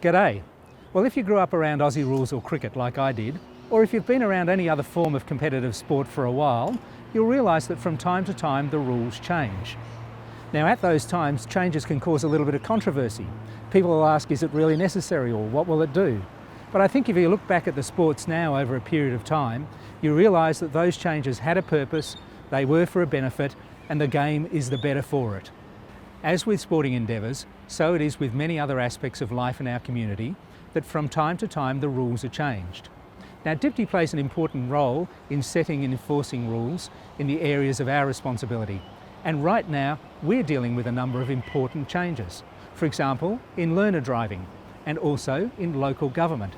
G'day. Well, if you grew up around Aussie rules or cricket like I did, or if you've been around any other form of competitive sport for a while, you'll realise that from time to time the rules change. Now at those times, changes can cause a little bit of controversy. People will ask, is it really necessary, or what will it do? But I think if you look back at the sports now over a period of time, you realise that those changes had a purpose, they were for a benefit, and the game is the better for it. As with sporting endeavours, so it is with many other aspects of life in our community, that from time to time the rules are changed. Now DPTI plays an important role in setting and enforcing rules in the areas of our responsibility. And right now we're dealing with a number of important changes. For example, in learner driving and also in local government.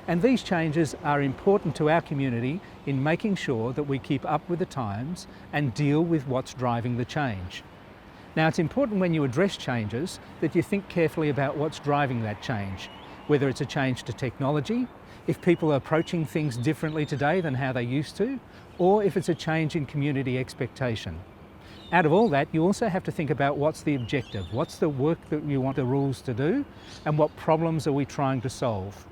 And these changes are important to our community in making sure that we keep up with the times and deal with what's driving the change. Now it's important when you address changes that you think carefully about what's driving that change, whether it's a change to technology, if people are approaching things differently today than how they used to, or if it's a change in community expectation. Out of all that, you also have to think about what's the objective, what's the work that you want the rules to do, and what problems are we trying to solve.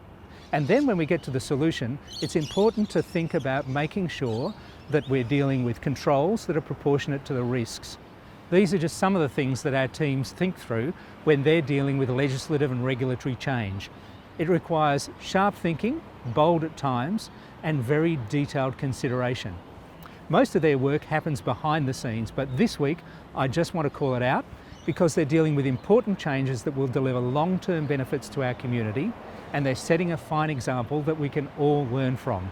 And then when we get to the solution, it's important to think about making sure that we're dealing with controls that are proportionate to the risks. These are just some of the things that our teams think through when they're dealing with legislative and regulatory change. It requires sharp thinking, bold at times, and very detailed consideration. Most of their work happens behind the scenes, but this week I just want to call it out because they're dealing with important changes that will deliver long-term benefits to our community, and they're setting a fine example that we can all learn from.